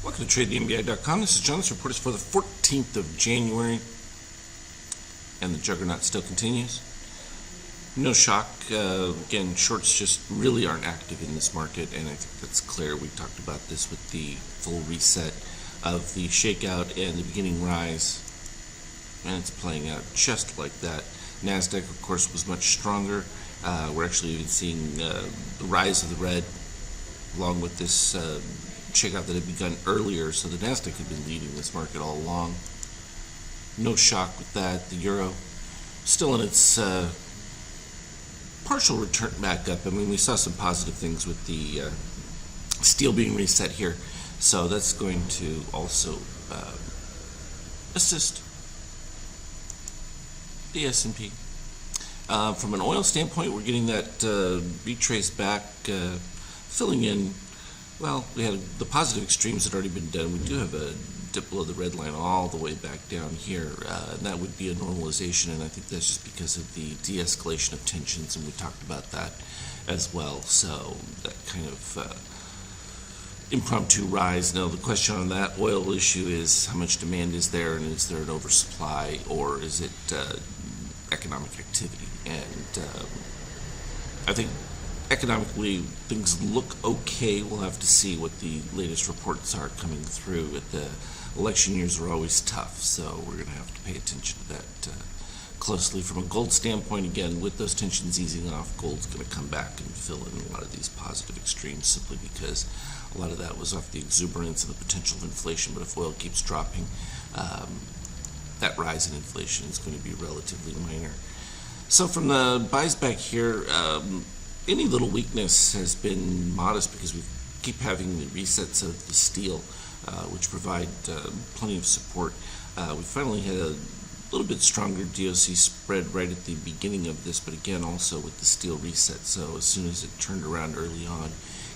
Welcome to TradeTheMBI.com. This is John. This report is for the 14th of January, and the juggernaut still continues. No shock. Again, shorts just really aren't active in this market, and I think that's clear. We talked about this with the full reset of the shakeout and the beginning rise, and it's playing out just like that. NASDAQ, of course, was much stronger. We're actually even seeing the rise of the red along with this shakeout that had begun earlier, so the NASDAQ had been leading this market all along. No shock with that. The euro still in its partial return back up. I mean, we saw some positive things with the steel being reset here, so that's going to also assist the S&P. From an oil standpoint, we're getting that retrace back, filling in. Well, we had the positive extremes had already been done. We do have a dip below the red line all the way back down here, and that would be a normalization, and I think that's just because of the de-escalation of tensions, and we talked about that as well. So that kind of impromptu rise. Now, the question on that oil issue is how much demand is there, and is there an oversupply, or is it economic activity? And I think economically, things look okay. We'll have to see what the latest reports are coming through. The election years are always tough, so we're going to have to pay attention to that closely. From a gold standpoint, again, with those tensions easing off, gold's going to come back and fill in a lot of these positive extremes simply because a lot of that was off the exuberance and the potential of inflation. But if oil keeps dropping, that rise in inflation is going to be relatively minor. So from the buys back here, any little weakness has been modest because we keep having the resets of the steel, which provide plenty of support. We finally had a little bit stronger DOC spread right at the beginning of this, but again, also with the steel reset. So as soon as it turned around early on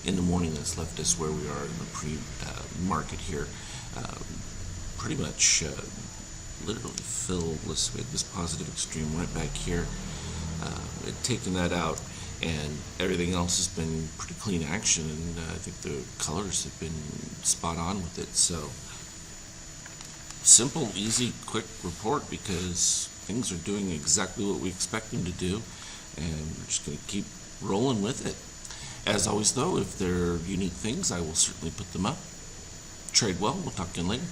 in the morning, that's left us where we are in the pre-market here. Pretty much literally filled. We had this positive extreme right back here. It taken that out, and everything else has been pretty clean action, and I think the colors have been spot on with it. So simple, easy, quick report because things are doing exactly what we expect them to do, and we're just going to keep rolling with it. As always, though, if there are unique things, I will certainly put them up. Trade well. We'll talk again later.